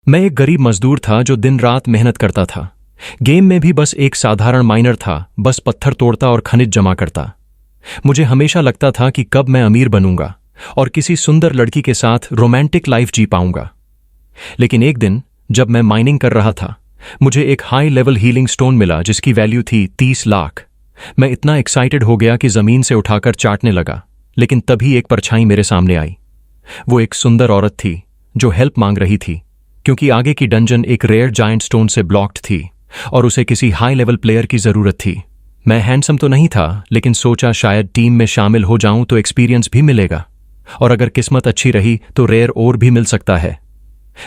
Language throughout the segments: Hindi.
मैं एक गरीब मजदूर था जो दिन रात मेहनत करता था। गेम में भी बस एक साधारण माइनर था, बस पत्थर तोड़ता और खनिज जमा करता। मुझे हमेशा लगता था कि कब मैं अमीर बनूंगा और किसी सुंदर लड़की के साथ रोमांटिक लाइफ जी पाऊंगा। लेकिन एक दिन जब मैं माइनिंग कर रहा था, मुझे एक हाई लेवल हीलिंग स्टोन मिला जिसकी वैल्यू थी 30 लाख। मैं इतना एक्साइटेड हो गया कि जमीन से उठाकर चाटने लगा, लेकिन तभी एक परछाई मेरे सामने आई। वो एक सुंदर औरत थी जो हेल्प मांग रही थी, क्योंकि आगे की डंजन एक रेयर जायंट स्टोन से ब्लॉक्ड थी और उसे किसी हाई लेवल प्लेयर की जरूरत थी। मैं हैंडसम तो नहीं था, लेकिन सोचा शायद टीम में शामिल हो जाऊं तो एक्सपीरियंस भी मिलेगा, और अगर किस्मत अच्छी रही तो रेयर और भी मिल सकता है।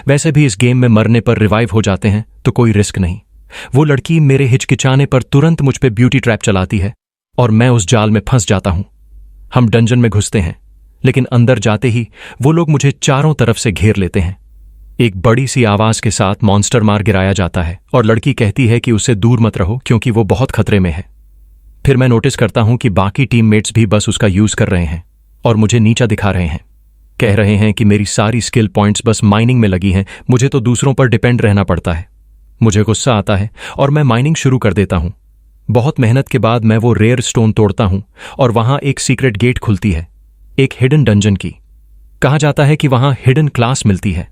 वैसे भी इस गेम में मरने पर रिवाइव हो जाते हैं तो कोई रिस्क नहीं। वो लड़की मेरे हिचकिचाने पर तुरंत मुझ पे ब्यूटी ट्रैप चलाती है और मैं उस जाल में फंस जाता हूं। हम डंजन में घुसते हैं, लेकिन अंदर जाते ही वो लोग मुझे चारों तरफ से घेर लेते हैं। एक बड़ी सी आवाज के साथ मॉन्स्टर मार गिराया जाता है और लड़की कहती है कि उससे दूर मत रहो क्योंकि वो बहुत खतरे में है। फिर मैं नोटिस करता हूं कि बाकी टीममेट्स भी बस उसका यूज कर रहे हैं और मुझे नीचा दिखा रहे हैं। कह रहे हैं कि मेरी सारी स्किल पॉइंट्स बस माइनिंग में लगी हैं, मुझे तो दूसरों पर डिपेंड रहना पड़ता है। मुझे गुस्सा आता है और मैं माइनिंग शुरू कर देता हूं। बहुत मेहनत के बाद मैं वो रेयर स्टोन तोड़ता हूं और वहां एक सीक्रेट गेट खुलती है, एक हिडन डंजन की। कहा जाता है कि वहां हिडन क्लास मिलती है।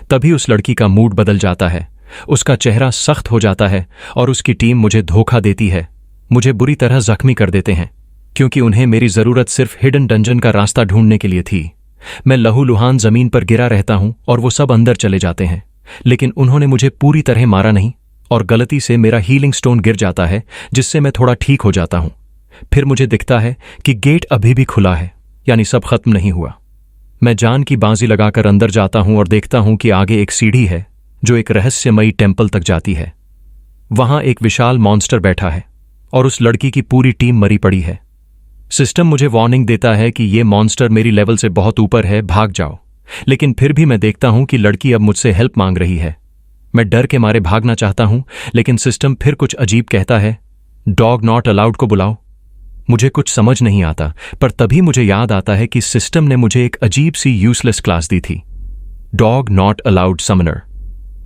तभी उस लड़की का मूड बदल जाता है, उसका चेहरा सख्त हो जाता है और उसकी टीम मुझे धोखा देती है, मुझे बुरी तरह जख्मी कर देते हैं, क्योंकि उन्हें मेरी जरूरत सिर्फ हिडन डंजन का रास्ता ढूंढने के लिए थी। मैं लहूलुहान जमीन पर गिरा रहता हूं और वो सब अंदर चले जाते हैं, लेकिन उन्होंने मुझे पूरी तरह मारा नहीं और गलती से मेरा हीलिंग स्टोन गिर जाता है, जिससे मैं थोड़ा ठीक हो जाता हूं। फिर मुझे दिखता है कि गेट अभी भी खुला है, यानी सब खत्म नहीं हुआ। मैं जान की बाजी लगाकर अंदर जाता हूं और देखता हूं कि आगे एक सीढ़ी है जो एक रहस्यमयी टेम्पल तक जाती है। वहां एक विशाल मॉन्स्टर बैठा है और उस लड़की की पूरी टीम मरी पड़ी है। सिस्टम मुझे वार्निंग देता है कि ये मॉन्स्टर मेरी लेवल से बहुत ऊपर है, भाग जाओ। लेकिन फिर भी मैं देखता हूं कि लड़की अब मुझसे हेल्प मांग रही है। मैं डर के मारे भागना चाहता हूं, लेकिन सिस्टम फिर कुछ अजीब कहता है, डॉग नॉट अलाउड को बुलाओ। मुझे कुछ समझ नहीं आता, पर तभी मुझे याद आता है कि सिस्टम ने मुझे एक अजीब सी यूजलेस क्लास दी थी, डॉग नॉट अलाउड समनर।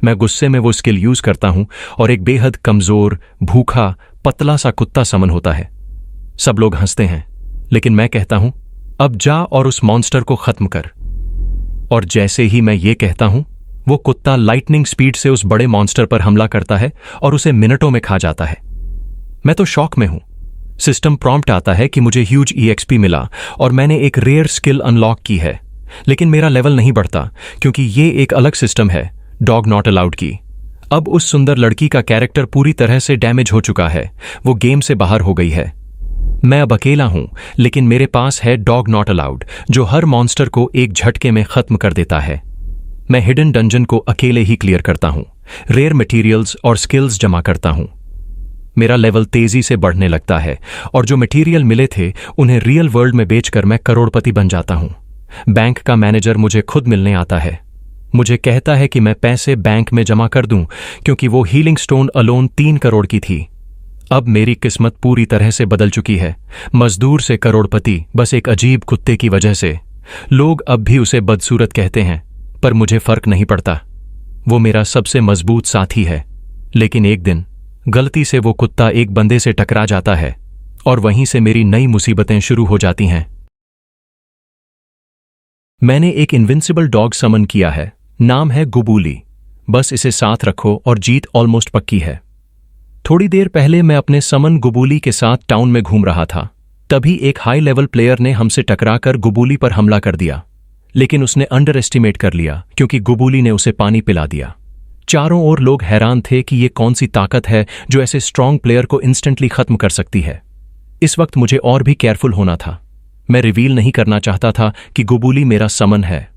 मैं गुस्से में वो स्किल यूज करता हूं और एक बेहद कमजोर, भूखा, पतला सा कुत्ता समन होता है। सब लोग हंसते हैं, लेकिन मैं कहता हूं, अब जा और उस मॉन्स्टर को खत्म कर। और जैसे ही मैं ये कहता हूं, वो कुत्ता लाइटनिंग स्पीड से उस बड़े मॉन्स्टर पर हमला करता है और उसे मिनटों में खा जाता है। मैं तो शॉक में हूं। सिस्टम प्रॉम्प्ट आता है कि मुझे ह्यूज EXP मिला और मैंने एक रेयर स्किल अनलॉक की है, लेकिन मेरा लेवल नहीं बढ़ता क्योंकि ये एक अलग सिस्टम है, डॉग नॉट अलाउड की। अब उस सुंदर लड़की का कैरेक्टर पूरी तरह से डैमेज हो चुका है, वो गेम से बाहर हो गई है। मैं अब अकेला हूं, लेकिन मेरे पास है डॉग नॉट अलाउड, जो हर मॉन्स्टर को एक झटके में खत्म कर देता है। मैं हिडन डंजन को अकेले ही क्लियर करता हूं, रेयर मटेरियल्स और स्किल्स जमा करता हूं। मेरा लेवल तेजी से बढ़ने लगता है और जो मटेरियल मिले थे उन्हें रियल वर्ल्ड में बेचकर मैं करोड़पति बन जाता हूं। बैंक का मैनेजर मुझे खुद मिलने आता है। मुझे कहता है कि मैं पैसे बैंक में जमा कर दूं, क्योंकि वो हीलिंग स्टोन अलोन 3 करोड़ की थी। अब मेरी किस्मत पूरी तरह से बदल चुकी है, मजदूर से करोड़पति बस एक अजीब कुत्ते की वजह से। लोग अब भी उसे बदसूरत कहते हैं, पर मुझे फर्क नहीं पड़ता। वो मेरा सबसे मजबूत साथी है। लेकिन एक दिन गलती से वो कुत्ता एक बंदे से टकरा जाता है और वहीं से मेरी नई मुसीबतें शुरू हो जाती हैं। मैंने एक इनविंसिबल डॉग समन किया है, नाम है गुबूली। बस इसे साथ रखो और जीत ऑलमोस्ट पक्की है। थोड़ी देर पहले मैं अपने समन गुबूली के साथ टाउन में घूम रहा था। तभी एक हाई लेवल प्लेयर ने हमसे टकराकर गुबूली पर हमला कर दिया, लेकिन उसने अंडर एस्टिमेट कर लिया क्योंकि गुबूली ने उसे पानी पिला दिया। चारों ओर लोग हैरान थे कि ये कौन सी ताकत है जो ऐसे स्ट्रांग प्लेयर को इंस्टेंटली खत्म कर सकती है। इस वक्त मुझे और भी केयरफुल होना था। मैं रिवील नहीं करना चाहता था कि गुबूली मेरा समन है।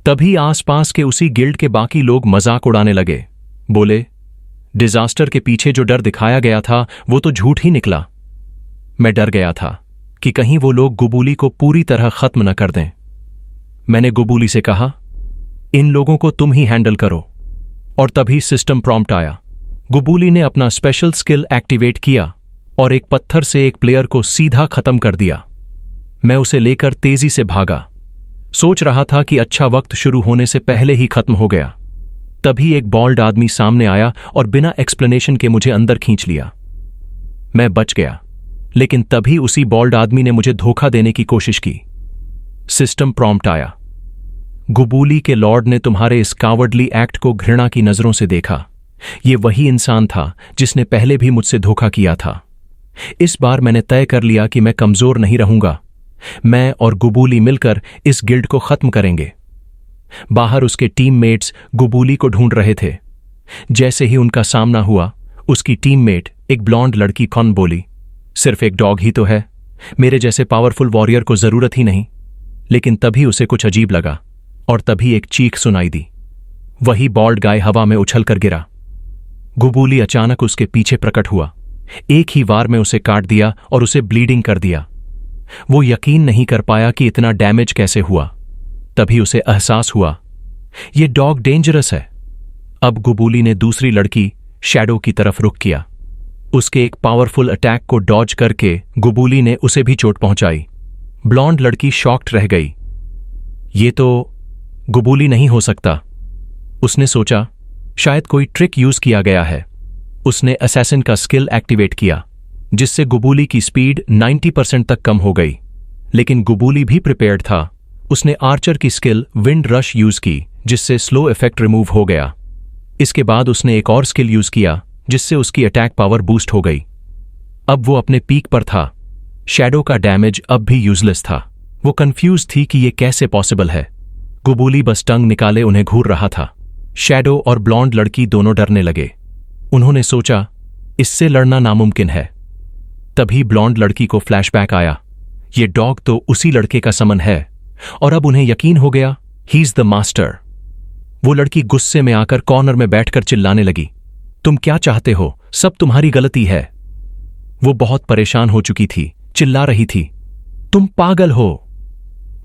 तभी आसपास के उसी गिल्ड के बाकी लोग मजाक उड़ाने लगे। बोले, डिजास्टर के पीछे जो डर दिखाया गया था वो तो झूठ ही निकला। मैं डर गया था कि कहीं वो लोग गुबूली को पूरी तरह खत्म न कर दें। मैंने गुबूली से कहा, इन लोगों को तुम ही हैंडल करो। और तभी सिस्टम प्रॉम्प्ट आया। गुबूली ने अपना स्पेशल स्किल एक्टिवेट किया और एक पत्थर से एक प्लेयर को सीधा खत्म कर दिया। मैं उसे लेकर तेजी से भागा। सोच रहा था कि अच्छा वक्त शुरू होने से पहले ही खत्म हो गया। तभी एक बॉल्ड आदमी सामने आया और बिना एक्सप्लेनेशन के मुझे अंदर खींच लिया। मैं बच गया, लेकिन तभी उसी बॉल्ड आदमी ने मुझे धोखा देने की कोशिश की। सिस्टम प्रॉम्प्ट आया, गुबूली के लॉर्ड ने तुम्हारे इस कावर्डली एक्ट को घृणा की नजरों से देखा। यह वही इंसान था जिसने पहले भी मुझसे धोखा किया था। इस बार मैंने तय कर लिया कि मैं कमजोर नहीं रहूंगा। मैं और गुबूली मिलकर इस गिल्ड को खत्म करेंगे। बाहर उसके टीममेट्स गुबूली को ढूंढ रहे थे। जैसे ही उनका सामना हुआ, उसकी टीममेट एक ब्लॉन्ड लड़की कौन बोली, सिर्फ एक डॉग ही तो है, मेरे जैसे पावरफुल वॉरियर को जरूरत ही नहीं। लेकिन तभी उसे कुछ अजीब लगा और तभी एक चीख सुनाई दी। वही बॉल्ड गाय हवा में उछलकर गिरा। गुबूली अचानक उसके पीछे प्रकट हुआ। एक ही वार में उसे काट दिया और उसे ब्लीडिंग कर दिया। वो यकीन नहीं कर पाया कि इतना डैमेज कैसे हुआ। तभी उसे एहसास हुआ, ये डॉग डेंजरस है। अब गुबूली ने दूसरी लड़की शैडो की तरफ रुख किया। उसके एक पावरफुल अटैक को डॉज करके गुबूली ने उसे भी चोट पहुंचाई। ब्लॉन्ड लड़की शॉक्ड रह गई। ये तो गुबूली नहीं हो सकता, उसने सोचा। शायद कोई ट्रिक यूज किया गया है। उसने असैसिन का स्किल एक्टिवेट किया, जिससे गुबूली की स्पीड 90% तक कम हो गई। लेकिन गुबूली भी प्रिपेयर्ड था। उसने आर्चर की स्किल विंड रश यूज की, जिससे स्लो इफेक्ट रिमूव हो गया। इसके बाद उसने एक और स्किल यूज किया, जिससे उसकी अटैक पावर बूस्ट हो गई। अब वो अपने पीक पर था। शैडो का डैमेज अब भी यूजलेस था। वो कंफ्यूज थी कि ये कैसे पॉसिबल है। गुबूली बस टंग निकाले उन्हें घूर रहा था। शैडो और ब्लॉन्ड लड़की दोनों डरने लगे। उन्होंने सोचा, इससे लड़ना नामुमकिन है। तभी ब्लॉन्ड लड़की को फ्लैशबैक आया। ये डॉग तो उसी लड़के का समन है। और अब उन्हें यकीन हो गया, ही इज द मास्टर। वो लड़की गुस्से में आकर कॉर्नर में बैठकर चिल्लाने लगी, तुम क्या चाहते हो? सब तुम्हारी गलती है। वो बहुत परेशान हो चुकी थी, चिल्ला रही थी, तुम पागल हो।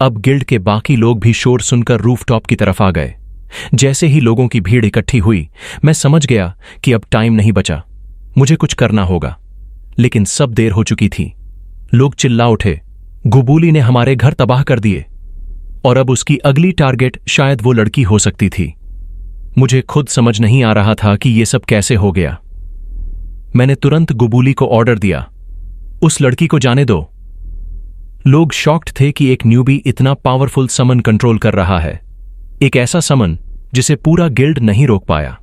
अब गिल्ड के बाकी लोग भी शोर सुनकर रूफटॉप की तरफ आ गए। जैसे ही लोगों की भीड़ इकट्ठी हुई, मैं समझ गया कि अब टाइम नहीं बचा, मुझे कुछ करना होगा। लेकिन सब देर हो चुकी थी। लोग चिल्ला उठे, गुबूली ने हमारे घर तबाह कर दिए। और अब उसकी अगली टारगेट शायद वो लड़की हो सकती थी। मुझे खुद समझ नहीं आ रहा था कि यह सब कैसे हो गया। मैंने तुरंत गुबूली को ऑर्डर दिया, उस लड़की को जाने दो। लोग शॉक्ड थे कि एक न्यूबी इतना पावरफुल समन कंट्रोल कर रहा है। एक ऐसा समन जिसे पूरा गिल्ड नहीं रोक पाया।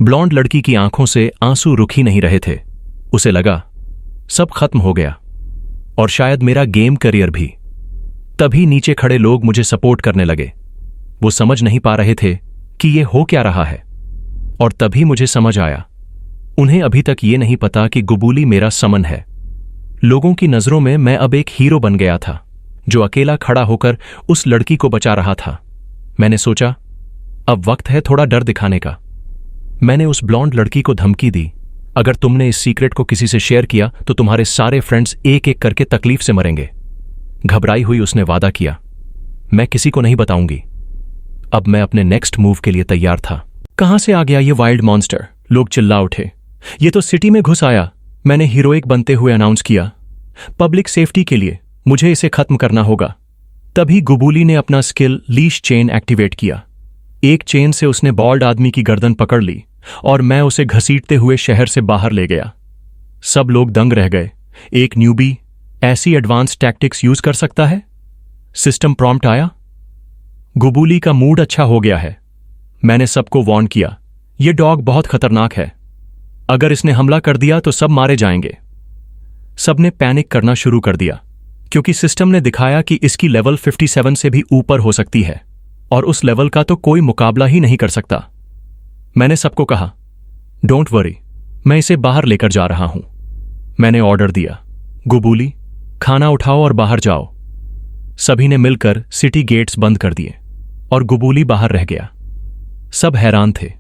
ब्लॉन्ड लड़की की आंखों से आंसू रुक ही नहीं रहे थे। उसे लगा सब खत्म हो गया, और शायद मेरा गेम करियर भी। तभी नीचे खड़े लोग मुझे सपोर्ट करने लगे। वो समझ नहीं पा रहे थे कि ये हो क्या रहा है। और तभी मुझे समझ आया, उन्हें अभी तक ये नहीं पता कि गुबूली मेरा समन है। लोगों की नजरों में मैं अब एक हीरो बन गया था, जो अकेला खड़ा होकर उस लड़की को बचा रहा था। मैंने सोचा, अब वक्त है थोड़ा डर दिखाने का। मैंने उस ब्लॉन्ड लड़की को धमकी दी, अगर तुमने इस सीक्रेट को किसी से शेयर किया तो तुम्हारे सारे फ्रेंड्स एक एक करके तकलीफ से मरेंगे। घबराई हुई उसने वादा किया, मैं किसी को नहीं बताऊंगी। अब मैं अपने नेक्स्ट मूव के लिए तैयार था। कहां से आ गया ये वाइल्ड मॉन्स्टर? लोग चिल्ला उठे, ये तो सिटी में घुस आया। मैंने हीरोइक बनते हुए अनाउंस किया, पब्लिक सेफ्टी के लिए मुझे इसे खत्म करना होगा। तभी गुबूली ने अपना स्किल लीश चेन एक्टिवेट किया। एक चेन से उसने बॉल्ड आदमी की गर्दन पकड़ ली और मैं उसे घसीटते हुए शहर से बाहर ले गया। सब लोग दंग रह गए। एक न्यूबी ऐसी एडवांस टैक्टिक्स यूज कर सकता है? सिस्टम प्रॉम्प्ट आया, गुबूली का मूड अच्छा हो गया है। मैंने सबको वार्न किया, यह डॉग बहुत खतरनाक है। अगर इसने हमला कर दिया तो सब मारे जाएंगे। सबने पैनिक करना शुरू कर दिया, क्योंकि सिस्टम ने दिखाया कि इसकी लेवल 57 से भी ऊपर हो सकती है, और उस लेवल का तो कोई मुकाबला ही नहीं कर सकता। मैंने सबको कहा, डोंट वरी, मैं इसे बाहर लेकर जा रहा हूं। मैंने ऑर्डर दिया, गुबूली खाना उठाओ और बाहर जाओ। सभी ने मिलकर सिटी गेट्स बंद कर दिए और गुबूली बाहर रह गया। सब हैरान थे,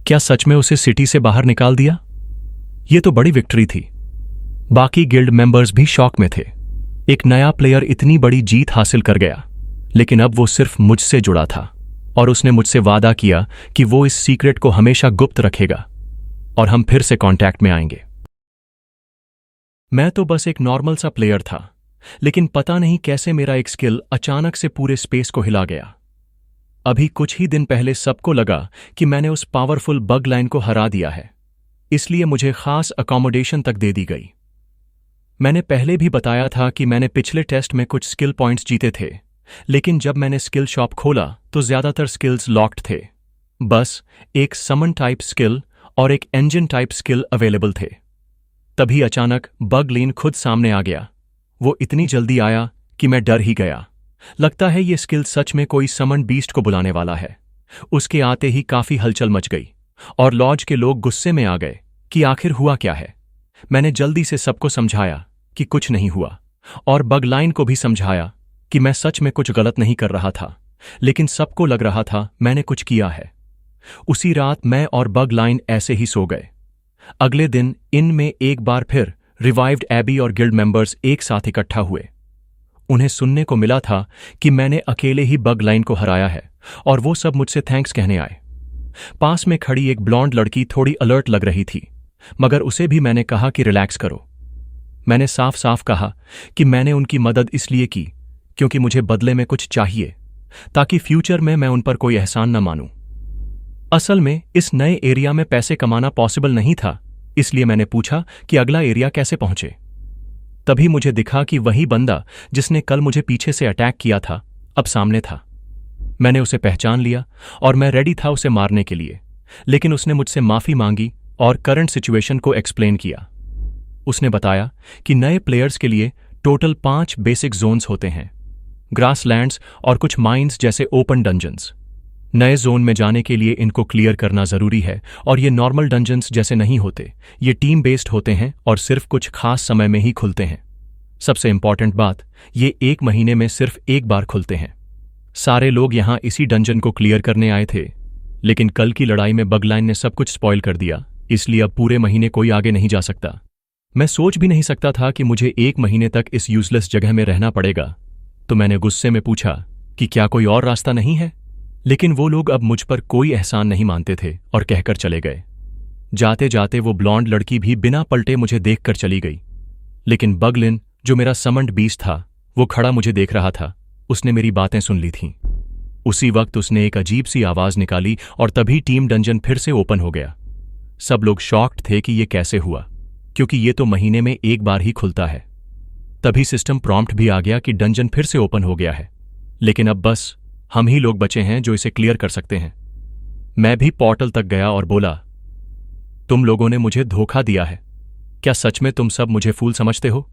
क्या सच में उसे सिटी से बाहर निकाल दिया? यह तो बड़ी विक्ट्री थी। बाकी गिल्ड मेंबर्स भी शॉक में थे। एक नया प्लेयर इतनी बड़ी जीत हासिल कर गया, लेकिन अब वो सिर्फ मुझसे जुड़ा था, और उसने मुझसे वादा किया कि वो इस सीक्रेट को हमेशा गुप्त रखेगा और हम फिर से कांटेक्ट में आएंगे। मैं तो बस एक नॉर्मल सा प्लेयर था, लेकिन पता नहीं कैसे मेरा एक स्किल अचानक से पूरे स्पेस को हिला गया। अभी कुछ ही दिन पहले सबको लगा कि मैंने उस पावरफुल बग लाइन को हरा दिया है, इसलिए मुझे खास अकोमोडेशन तक दे दी गई। मैंने पहले भी बताया था कि मैंने पिछले टेस्ट में कुछ स्किल पॉइंट्स जीते थे, लेकिन जब मैंने स्किल शॉप खोला तो ज्यादातर स्किल्स लॉक्ड थे। बस एक समन टाइप स्किल और एक इंजन टाइप स्किल अवेलेबल थे। तभी अचानक बग लेन खुद सामने आ गया। वो इतनी जल्दी आया कि मैं डर ही गया। लगता है ये स्किल सच में कोई समन बीस्ट को बुलाने वाला है। उसके आते ही काफी हलचल मच गई और लॉज के लोग गुस्से में आ गए कि आखिर हुआ क्या है। मैंने जल्दी से सबको समझाया कि कुछ नहीं हुआ और बग लाइन को भी समझाया कि मैं सच में कुछ गलत नहीं कर रहा था, लेकिन सबको लग रहा था मैंने कुछ किया है। उसी रात मैं और बग लाइन ऐसे ही सो गए। अगले दिन इन में एक बार फिर रिवाइव्ड एबी और गिल्ड मेंबर्स एक साथ इकट्ठा हुए। उन्हें सुनने को मिला था कि मैंने अकेले ही बग लाइन को हराया है और वो सब मुझसे थैंक्स कहने आए। पास में खड़ी एक ब्लॉन्ड लड़की थोड़ी अलर्ट लग रही थी, मगर उसे भी मैंने कहा कि रिलैक्स करो। मैंने साफ साफ कहा कि मैंने उनकी मदद इसलिए की क्योंकि मुझे बदले में कुछ चाहिए, ताकि फ्यूचर में मैं उन पर कोई एहसान न मानूं। असल में इस नए एरिया में पैसे कमाना पॉसिबल नहीं था, इसलिए मैंने पूछा कि अगला एरिया कैसे पहुंचे। तभी मुझे दिखा कि वही बंदा जिसने कल मुझे पीछे से अटैक किया था अब सामने था। मैंने उसे पहचान लिया और मैं रेडी था उसे मारने के लिए, लेकिन उसने मुझसे माफी मांगी और करंट सिचुएशन को एक्सप्लेन किया। उसने बताया कि नए प्लेयर्स के लिए टोटल 5 बेसिक जोन्स होते हैं, ग्रासलैंड्स और कुछ माइंस जैसे ओपन डंजन्स। नए जोन में जाने के लिए इनको क्लियर करना जरूरी है और ये नॉर्मल डंजन्स जैसे नहीं होते, ये टीम बेस्ड होते हैं और सिर्फ कुछ खास समय में ही खुलते हैं। सबसे इंपॉर्टेंट बात, ये 1 महीने में सिर्फ एक बार खुलते हैं। सारे लोग यहां इसी डंजन को क्लियर करने आए थे, लेकिन कल की लड़ाई में बगलाइन ने सब कुछ स्पॉइल कर दिया, इसलिए अब पूरे महीने कोई आगे नहीं जा सकता। मैं सोच भी नहीं सकता था कि मुझे 1 महीने तक इस यूजलेस जगह में रहना पड़ेगा, तो मैंने गुस्से में पूछा कि क्या कोई और रास्ता नहीं है। लेकिन वो लोग अब मुझ पर कोई एहसान नहीं मानते थे और कहकर चले गए। जाते जाते वो ब्लॉन्ड लड़की भी बिना पलटे मुझे देखकर चली गई, लेकिन बगलिन जो मेरा समंड बीस्ट था वो खड़ा मुझे देख रहा था। उसने मेरी बातें सुन ली थीं। उसी वक्त उसने एक अजीब सी आवाज निकाली और तभी टीम डंजन फिर से ओपन हो गया। सब लोग शॉक्ड थे कि ये कैसे हुआ, क्योंकि ये तो महीने में एक बार ही खुलता है। तभी सिस्टम प्रॉम्प्ट भी आ गया कि डंजन फिर से ओपन हो गया है, लेकिन अब बस हम ही लोग बचे हैं जो इसे क्लियर कर सकते हैं। मैं भी पोर्टल तक गया और बोला, तुम लोगों ने मुझे धोखा दिया है, क्या सच में तुम सब मुझे फूल समझते हो?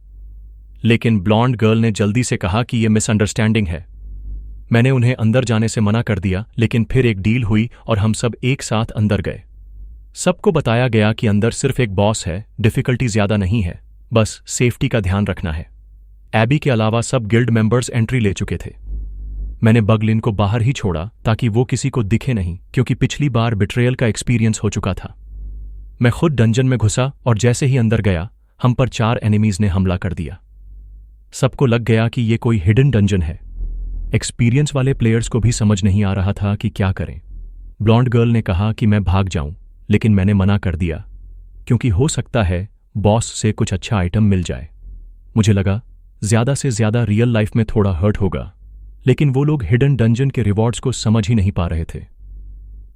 लेकिन ब्लॉन्ड गर्ल ने जल्दी से कहा कि यह मिसअंडरस्टैंडिंग है। मैंने उन्हें अंदर जाने से मना कर दिया, लेकिन फिर एक डील हुई और हम सब एक साथ अंदर गए। सबको बताया गया कि अंदर सिर्फ एक बॉस है, डिफिकल्टी ज्यादा नहीं है, बस सेफ्टी का ध्यान रखना है। एबी के अलावा सब गिल्ड मेंबर्स एंट्री ले चुके थे। मैंने बगलिन को बाहर ही छोड़ा ताकि वो किसी को दिखे नहीं, क्योंकि पिछली बार बिट्रेयल का एक्सपीरियंस हो चुका था। मैं खुद डंजन में घुसा और जैसे ही अंदर गया हम पर 4 एनिमीज ने हमला कर दिया। सबको लग गया कि ये कोई हिडन डंजन है। एक्सपीरियंस वाले प्लेयर्स को भी समझ नहीं आ रहा था कि क्या करें। ब्लॉन्ड गर्ल ने कहा कि मैं भाग जाऊं, लेकिन मैंने मना कर दिया, क्योंकि हो सकता है बॉस से कुछ अच्छा आइटम मिल जाए। मुझे लगा ज्यादा से ज्यादा रियल लाइफ में थोड़ा हर्ट होगा, लेकिन वो लोग हिडन डंजन के रिवॉर्ड्स को समझ ही नहीं पा रहे थे।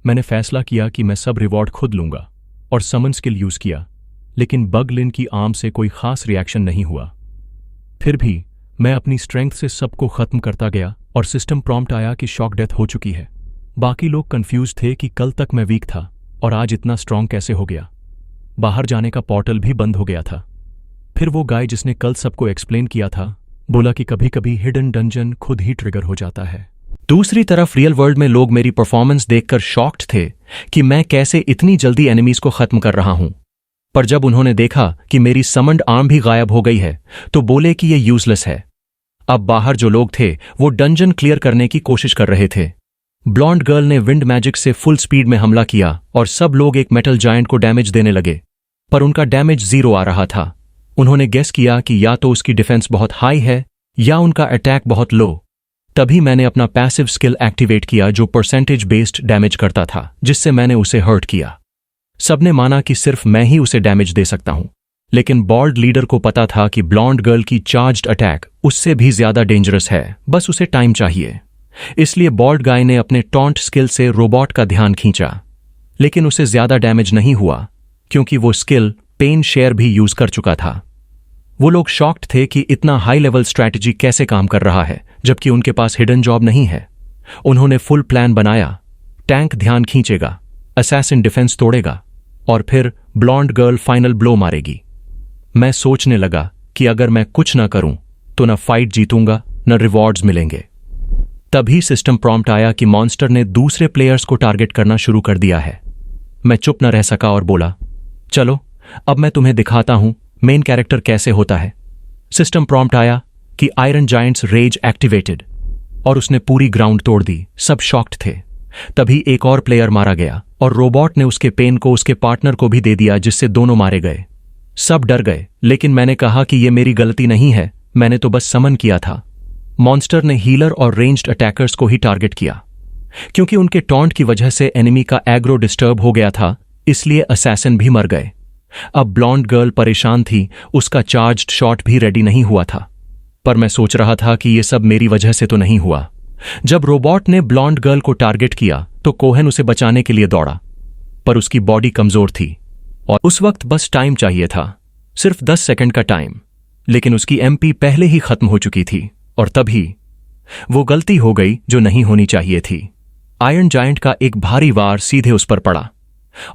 मैंने फैसला किया कि मैं सब रिवॉर्ड खुद लूंगा और समन स्किल यूज किया, लेकिन बगलिन की आर्म से कोई खास रिएक्शन नहीं हुआ। फिर भी मैं अपनी स्ट्रेंथ से सबको खत्म करता गया और सिस्टम प्रॉम्प्ट आया कि शॉक डेथ हो चुकी है। बाकी लोग कंफ्यूज थे कि कल तक मैं वीक था और आज इतना स्ट्रांग कैसे हो गया। बाहर जाने का पोर्टल भी बंद हो गया था। फिर वो गाय जिसने कल सबको एक्सप्लेन किया था बोला कि कभी कभी हिडन डंजन खुद ही ट्रिगर हो जाता है। दूसरी तरफ रियल वर्ल्ड में लोग मेरी परफॉर्मेंस देखकर शॉक्ड थे कि मैं कैसे इतनी जल्दी एनिमीज को खत्म कर रहा हूं। पर जब उन्होंने देखा कि मेरी समंड आर्म भी गायब हो गई है तो बोले कि ये यूजलेस है। अब बाहर जो लोग थे वो डंजन क्लियर करने की कोशिश कर रहे थे। ब्लॉन्ड गर्ल ने विंड मैजिक से फुल स्पीड में हमला किया और सब लोग एक मेटल जायंट को डैमेज देने लगे, पर उनका डैमेज 0 आ रहा था। उन्होंने गेस किया कि या तो उसकी डिफेंस बहुत हाई है या उनका अटैक बहुत लो। तभी मैंने अपना पैसिव स्किल एक्टिवेट किया जो परसेंटेज बेस्ड डैमेज करता था, जिससे मैंने उसे हर्ट किया। सबने माना कि सिर्फ मैं ही उसे डैमेज दे सकता हूं, लेकिन बॉल्ड लीडर को पता था कि ब्लॉन्ड गर्ल की चार्ज्ड अटैक उससे भी ज्यादा डेंजरस है, बस उसे टाइम चाहिए। इसलिए बॉल्ड गाय ने अपने टॉन्ट स्किल से रोबोट का ध्यान खींचा, लेकिन उसे ज्यादा डैमेज नहीं हुआ क्योंकि वो स्किल पेन शेयर भी यूज कर चुका था। वो लोग शॉक्ड थे कि इतना हाई लेवल स्ट्रैटेजी कैसे काम कर रहा है जबकि उनके पास हिडन जॉब नहीं है। उन्होंने फुल प्लान बनाया, टैंक ध्यान खींचेगा, असैसिन डिफेंस तोड़ेगा और फिर ब्लॉन्ड गर्ल फाइनल ब्लो मारेगी। मैं सोचने लगा कि अगर मैं कुछ ना करूं तो न फाइट जीतूंगा न रिवॉर्ड्स मिलेंगे। तभी सिस्टम प्रॉम्प्ट आया कि मॉन्स्टर ने दूसरे प्लेयर्स को टारगेट करना शुरू कर दिया है। मैं चुप न रह सका और बोला, चलो अब मैं तुम्हें दिखाता हूं मेन कैरेक्टर कैसे होता है। सिस्टम प्रॉम्प्ट आया कि आयरन जायंट्स रेज एक्टिवेटेड और उसने पूरी ग्राउंड तोड़ दी। सब शॉक्ड थे। तभी एक और प्लेयर मारा गया और रोबोट ने उसके पेन को उसके पार्टनर को भी दे दिया, जिससे दोनों मारे गए। सब डर गए, लेकिन मैंने कहा कि यह मेरी गलती नहीं है, मैंने तो बस समन किया था। मॉन्स्टर ने हीलर और रेंज्ड अटैकर्स को ही टारगेट किया। क्योंकि उनके टॉन्ट की वजह से एनिमी का एग्रो डिस्टर्ब हो गया था, इसलिए असैसिन भी मर गए। अब ब्लॉन्ड गर्ल परेशान थी, उसका चार्ज्ड शॉट भी रेडी नहीं हुआ था। पर मैं सोच रहा था कि यह सब मेरी वजह से तो नहीं हुआ। जब रोबोट ने ब्लॉन्ड गर्ल को टारगेट किया तो कोहेन उसे बचाने के लिए दौड़ा, पर उसकी बॉडी कमजोर थी और उस वक्त बस टाइम चाहिए था, सिर्फ 10 सेकंड का टाइम। लेकिन उसकी एमपी पहले ही खत्म हो चुकी थी और तभी वो गलती हो गई जो नहीं होनी चाहिए थी। आयरन जायंट का एक भारी वार सीधे उस पर पड़ा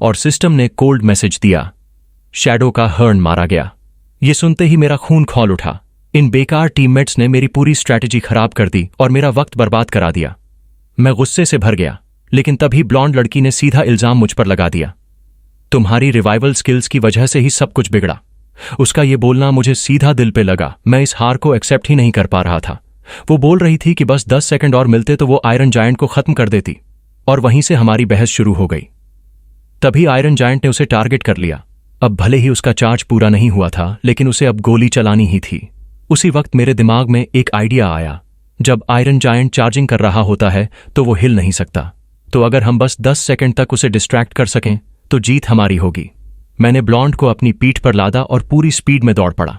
और सिस्टम ने कोल्ड मैसेज दिया, शैडो का हर्न मारा गया। ये सुनते ही मेरा खून खौल उठा। इन बेकार टीममेट्स ने मेरी पूरी स्ट्रैटेजी खराब कर दी और मेरा वक्त बर्बाद करा दिया। मैं गुस्से से भर गया, लेकिन तभी ब्लॉन्ड लड़की ने सीधा इल्जाम मुझ पर लगा दिया, तुम्हारी रिवाइवल स्किल्स की वजह से ही सब कुछ बिगड़ा। उसका ये बोलना मुझे सीधा दिल पे लगा। मैं इस हार को एक्सेप्ट ही नहीं कर पा रहा था। वो बोल रही थी कि बस 10 सेकंड और मिलते तो वो आयरन जायंट को खत्म कर देती, और वहीं से हमारी बहस शुरू हो गई। तभी आयरन जायंट ने उसे टारगेट कर लिया। अब भले ही उसका चार्ज पूरा नहीं हुआ था, लेकिन उसे अब गोली चलानी ही थी। उसी वक्त मेरे दिमाग में एक आइडिया आया, जब आयरन जायंट चार्जिंग कर रहा होता है तो वो हिल नहीं सकता, तो अगर हम बस 10 सेकंड तक उसे डिस्ट्रैक्ट कर सकें तो जीत हमारी होगी। मैंने ब्लॉन्ड को अपनी पीठ पर लादा और पूरी स्पीड में दौड़ पड़ा।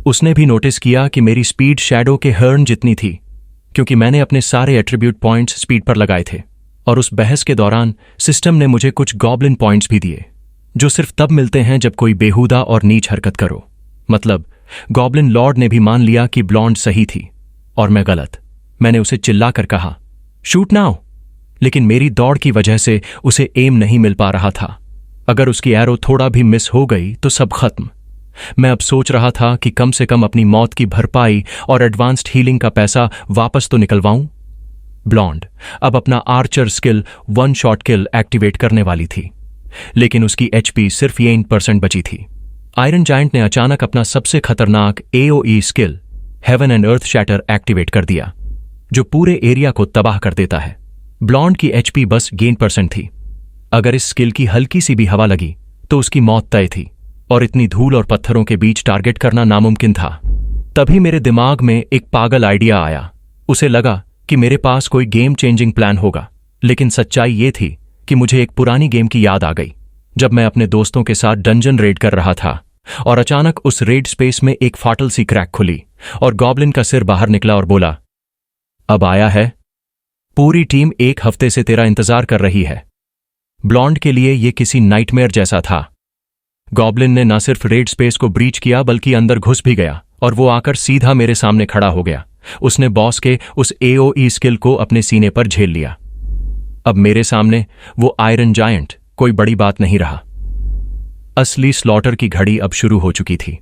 उसने भी नोटिस किया कि मेरी स्पीड शैडो के हर्न जितनी थी, क्योंकि मैंने अपने सारे एट्रीब्यूट पॉइंट्स स्पीड पर लगाए थे। और उस बहस के दौरान सिस्टम ने मुझे कुछ गॉब्लिन पॉइंट्स भी दिए, जो सिर्फ तब मिलते हैं जब कोई बेहुदा और नीच हरकत करो। मतलब गॉब्लिन लॉर्ड ने भी मान लिया कि ब्लॉन्ड सही थी और मैं गलत। मैंने उसे चिल्लाकर कहा, शूट नाउ, लेकिन मेरी दौड़ की वजह से उसे एम नहीं मिल पा रहा था। अगर उसकी एरो थोड़ा भी मिस हो गई तो सब खत्म। मैं अब सोच रहा था कि कम से कम अपनी मौत की भरपाई और एडवांस्ड हीलिंग का पैसा वापस तो निकलवाऊं। ब्लॉन्ड अब अपना आर्चर स्किल 1 शॉट किल एक्टिवेट करने वाली थी, लेकिन उसकी एचपी सिर्फ 8% बची थी। आयरन जायंट ने अचानक अपना सबसे खतरनाक AOE skill heaven and earth shatter activate कर दिया, जो पूरे एरिया को तबाह कर देता है। ब्लॉन्ड की एचपी बस 8% थी। अगर इस स्किल की हल्की सी भी हवा लगी तो उसकी मौत तय थी, और इतनी धूल और पत्थरों के बीच टारगेट करना नामुमकिन था। तभी मेरे दिमाग में एक पागल आइडिया आया। उसे लगा कि मेरे पास कोई गेम चेंजिंग प्लान होगा, लेकिन सच्चाई ये थी कि मुझे एक पुरानी गेम की याद आ गई, जब मैं अपने दोस्तों के साथ डंजन रेड कर रहा था और अचानक उस रेड स्पेस में एक फाटल सी क्रैक खुली और गॉब्लिन का सिर बाहर निकला और बोला, अब आया है। पूरी टीम 1 हफ्ते से तेरा इंतजार कर रही है। ब्लॉन्ड के लिए यह किसी नाइटमेयर जैसा था। गॉब्लिन ने न सिर्फ रेड स्पेस को ब्रीच किया बल्कि अंदर घुस भी गया, और वो आकर सीधा मेरे सामने खड़ा हो गया। उसने बॉस के उस AOE स्किल को अपने सीने पर झेल लिया। अब मेरे सामने वो आयरन जायंट कोई बड़ी बात नहीं रहा। असली स्लॉटर की घड़ी अब शुरू हो चुकी थी।